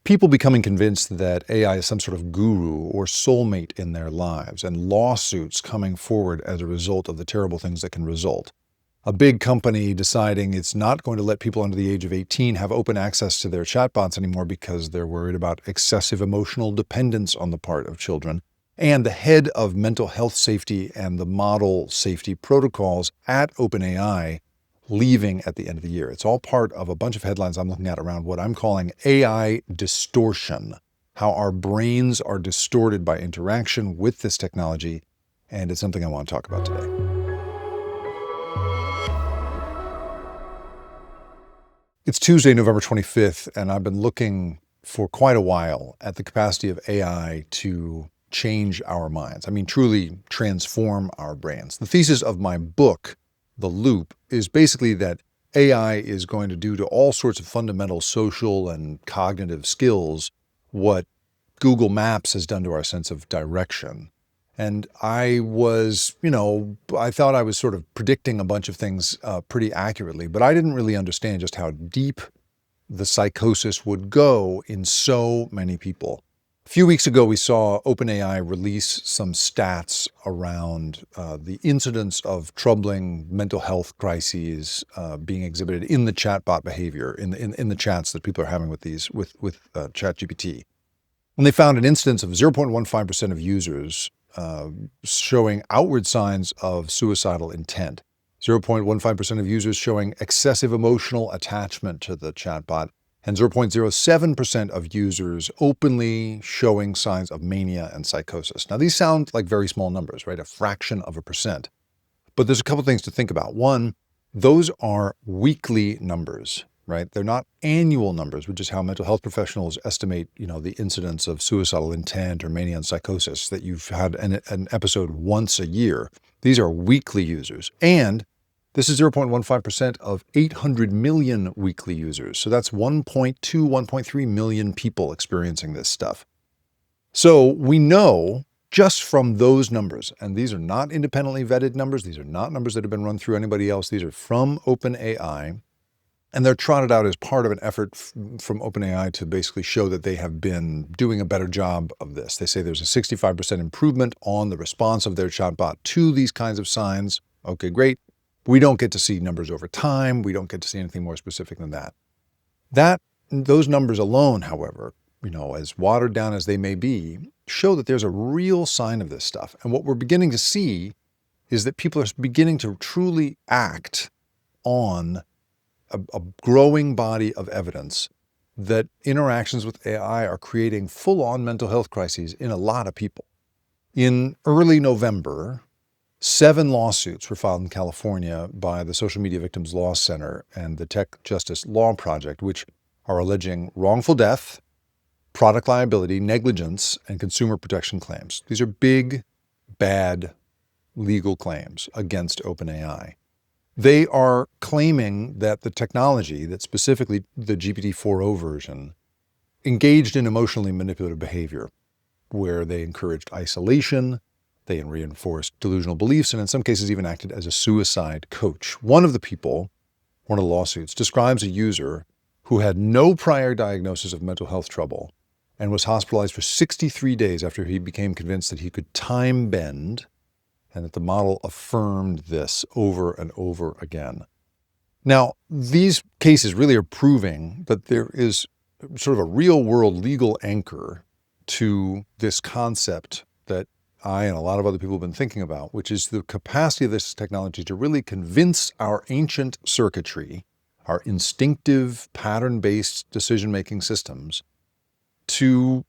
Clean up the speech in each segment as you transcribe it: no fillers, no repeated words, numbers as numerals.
people becoming convinced that AI is some sort of guru or soulmate in their lives, and lawsuits coming forward as a result of the terrible things that can result. A big company deciding it's not going to let people under the age of 18 have open access to their chatbots anymore because they're worried about excessive emotional dependence on the part of children. And the head of mental health safety and the model safety protocols at OpenAI leaving at the end of the year. It's all part of a bunch of headlines I'm looking at around what I'm calling AI distortion, how our brains are distorted by interaction with this technology, and it's something I want to talk about today. It's Tuesday, November 25th, and I've been looking for quite a while at the capacity of AI to change our minds. I mean, truly transform our brains. The thesis of my book, The Loop, is basically that AI is going to do to all sorts of fundamental social and cognitive skills what Google Maps has done to our sense of direction. And I was, I thought I was sort of predicting a bunch of things pretty accurately, but I didn't really understand just how deep the psychosis would go in so many people. A few weeks ago, we saw OpenAI release some stats around the incidence of troubling mental health crises being exhibited in the chatbot behavior, in the chats that people are having with ChatGPT. And they found an incidence of 0.15% of users showing outward signs of suicidal intent, 0.15% of users showing excessive emotional attachment to the chatbot, and 0.07% of users openly showing signs of mania and psychosis. Now, these sound like very small numbers, right? A fraction of a percent. But there's a couple things to think about. One, those are weekly numbers, right? They're not annual numbers, which is how mental health professionals estimate, the incidence of suicidal intent or mania and psychosis, that you've had an episode once a year. These are weekly users. And this is 0.15% of 800 million weekly users. So that's 1.2, 1.3 million people experiencing this stuff. So we know just from those numbers, and these are not independently vetted numbers. These are not numbers that have been run through anybody else. These are from OpenAI. And they're trotted out as part of an effort from OpenAI to basically show that they have been doing a better job of this. They say there's a 65% improvement on the response of their chatbot to these kinds of signs. Okay, great. We don't get to see numbers over time. We don't get to see anything more specific than that. Those numbers alone, however, as watered down as they may be, show that there's a real sign of this stuff. And what we're beginning to see is that people are beginning to truly act on a growing body of evidence that interactions with AI are creating full-on mental health crises in a lot of people. In early November, 7 lawsuits were filed in California by the Social Media Victims Law Center and the Tech Justice Law Project, which are alleging wrongful death, product liability, negligence, and consumer protection claims. These are big, bad legal claims against OpenAI. They are claiming that the technology, that specifically the GPT-4o version, engaged in emotionally manipulative behavior, where they encouraged isolation, they reinforced delusional beliefs, and in some cases even acted as a suicide coach. One of the lawsuits, describes a user who had no prior diagnosis of mental health trouble and was hospitalized for 63 days after he became convinced that he could time bend, and that the model affirmed this over and over again. Now, these cases really are proving that there is sort of a real-world legal anchor to this concept that I and a lot of other people have been thinking about, which is the capacity of this technology to really convince our ancient circuitry, our instinctive, pattern-based decision-making systems, to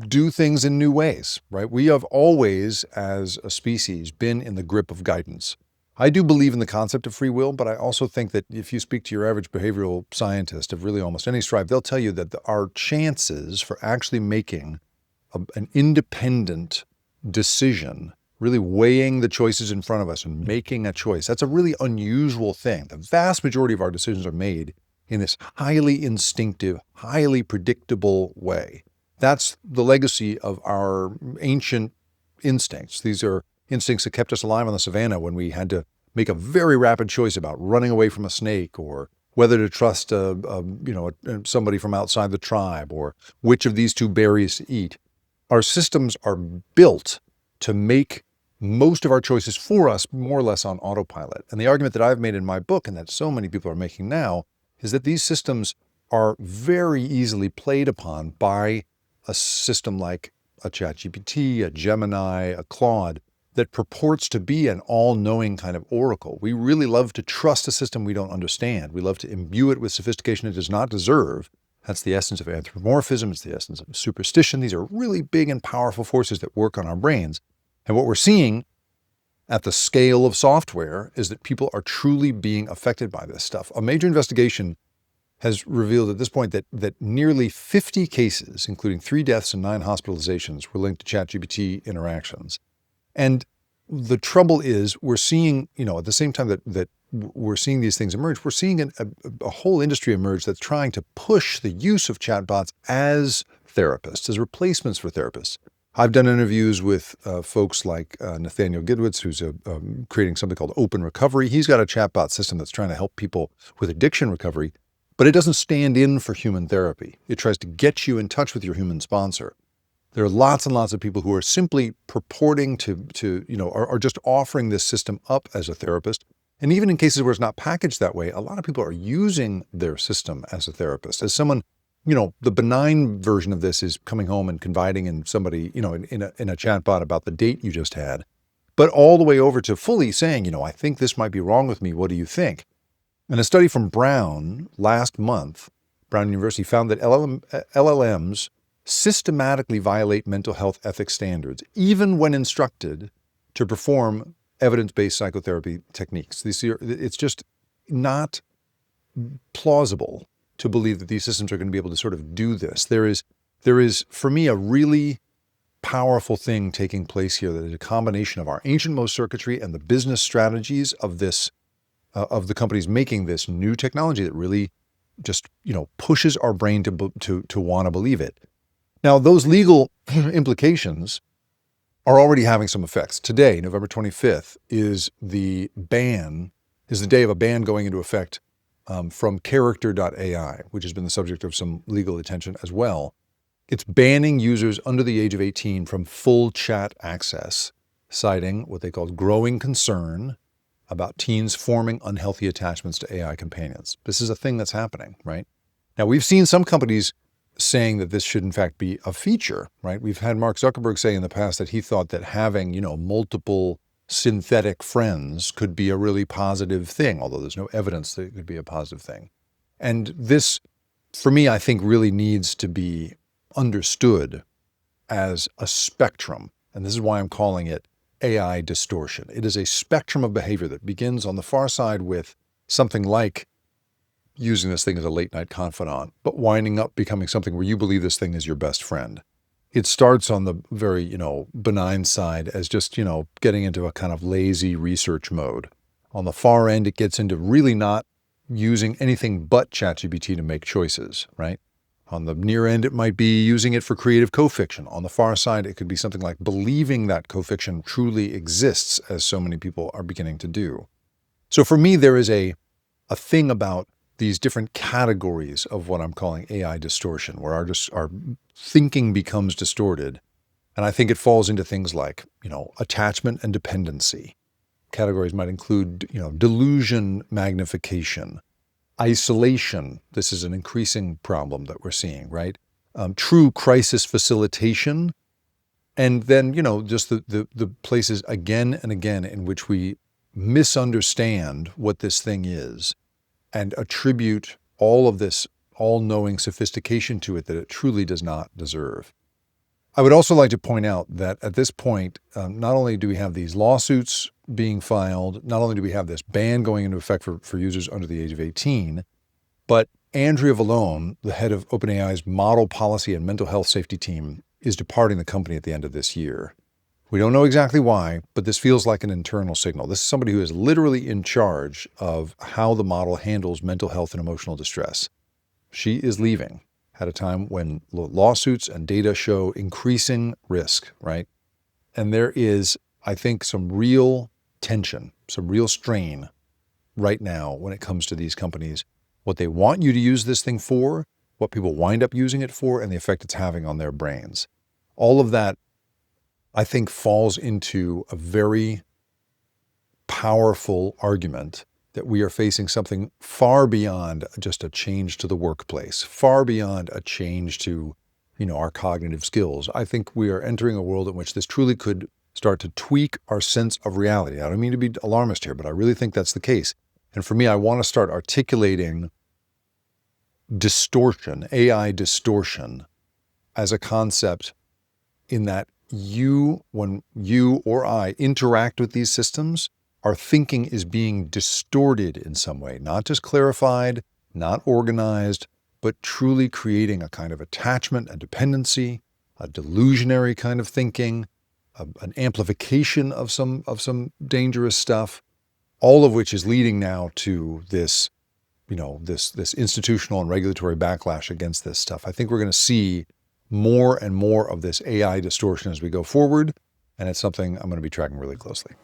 do things in new ways, right? We have always, as a species, been in the grip of guidance. I do believe in the concept of free will, but I also think that if you speak to your average behavioral scientist of really almost any stripe, they'll tell you that our chances for actually making an independent decision, really weighing the choices in front of us and making a choice, that's a really unusual thing. The vast majority of our decisions are made in this highly instinctive, highly predictable way. That's the legacy of our ancient instincts. These are instincts that kept us alive on the savannah when we had to make a very rapid choice about running away from a snake or whether to trust somebody from outside the tribe, or which of these two berries to eat. Our systems are built to make most of our choices for us more or less on autopilot. And the argument that I've made in my book, and that so many people are making now, is that these systems are very easily played upon by a system like a ChatGPT, a Gemini, a Claude, that purports to be an all-knowing kind of oracle. We really love to trust a system we don't understand. We love to imbue it with sophistication it does not deserve. That's the essence of anthropomorphism. It's the essence of superstition. These are really big and powerful forces that work on our brains. And what we're seeing at the scale of software is that people are truly being affected by this stuff. A major investigation has revealed at this point that nearly 50 cases, including 3 deaths and 9 hospitalizations, were linked to ChatGPT interactions. And the trouble is, we're seeing, at the same time that we're seeing these things emerge, we're seeing a whole industry emerge that's trying to push the use of chatbots as therapists, as replacements for therapists. I've done interviews with folks like Nathaniel Gidwitz, who's creating something called Open Recovery. He's got a chatbot system that's trying to help people with addiction recovery, but it doesn't stand in for human therapy. It tries to get you in touch with your human sponsor. There are lots and lots of people who are simply purporting are just offering this system up as a therapist. And even in cases where it's not packaged that way, a lot of people are using their system as a therapist. As someone, the benign version of this is coming home and confiding in somebody, in a chatbot about the date you just had, but all the way over to fully saying, I think this might be wrong with me. What do you think? And a study from Brown last month, Brown University, found that LLMs systematically violate mental health ethics standards, even when instructed to perform evidence-based psychotherapy techniques. It's just not plausible to believe that these systems are going to be able to sort of do this. There is, for me, a really powerful thing taking place here that is a combination of our ancient mode circuitry and the business strategies of the companies making this new technology that really just, pushes our brain to want to believe it. Now, those legal implications are already having some effects. Today, November 25th, is the day of a ban going into effect from character.ai, which has been the subject of some legal attention as well. It's banning users under the age of 18 from full chat access, citing what they call growing concern about teens forming unhealthy attachments to AI companions. This is a thing that's happening, right? Now, we've seen some companies saying that this should in fact be a feature, right? We've had Mark Zuckerberg say in the past that he thought that having, multiple synthetic friends could be a really positive thing, although there's no evidence that it could be a positive thing. And this, for me, I think really needs to be understood as a spectrum. And this is why I'm calling it AI distortion. It is a spectrum of behavior that begins on the far side with something like using this thing as a late night confidant, but winding up becoming something where you believe this thing is your best friend. It starts on the very, benign side as just, getting into a kind of lazy research mode. On the far end, it gets into really not using anything but ChatGPT to make choices, right? On the near end, it might be using it for creative co-fiction. On the far side, it could be something like believing that co-fiction truly exists, as so many people are beginning to do. So for me, there is a thing about these different categories of what I'm calling AI distortion, where our thinking becomes distorted. And I think it falls into things like, attachment and dependency. Categories might include, delusion magnification, isolation. This is an increasing problem that we're seeing, right? True crisis facilitation. And then, just the places again and again in which we misunderstand what this thing is and attribute all of this all-knowing sophistication to it that it truly does not deserve. I would also like to point out that at this point, not only do we have these lawsuits being filed, not only do we have this ban going into effect for users under the age of 18, but Andrea Vallone, the head of OpenAI's model policy and mental health safety team, is departing the company at the end of this year. We don't know exactly why, but this feels like an internal signal. This is somebody who is literally in charge of how the model handles mental health and emotional distress. She is leaving at a time when lawsuits and data show increasing risk, right? And there is, I think, some real tension, some real strain right now when it comes to these companies what they want you to use this thing for, what people wind up using it for, and the effect it's having on their brains. All of that, I think, falls into a very powerful argument that we are facing something far beyond just a change to the workplace, far beyond a change to, our cognitive skills. I think we are entering a world in which this truly could start to tweak our sense of reality. I don't mean to be alarmist here, but I really think that's the case. And for me, I want to start articulating distortion, AI distortion, as a concept in that when you or I interact with these systems, our thinking is being distorted in some way, not just clarified, not organized, but truly creating a kind of attachment, a dependency, a delusionary kind of thinking, an amplification of some dangerous stuff, all of which is leading now to this, this institutional and regulatory backlash against this stuff. I think we're going to see more and more of this AI distortion as we go forward, and it's something I'm going to be tracking really closely.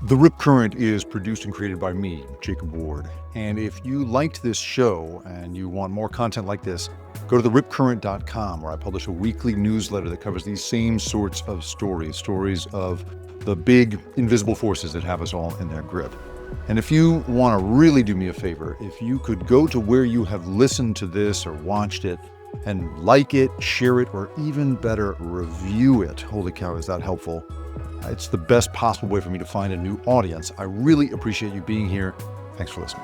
The Rip Current is produced and created by me, Jacob Ward. And if you liked this show and you want more content like this, go to theripcurrent.com, where I publish a weekly newsletter that covers these same sorts of stories of the big invisible forces that have us all in their grip. And if you want to really do me a favor, if you could go to where you have listened to this or watched it and like it, share it, or even better, review it. Holy cow, is that helpful? It's the best possible way for me to find a new audience. I really appreciate you being here. Thanks for listening.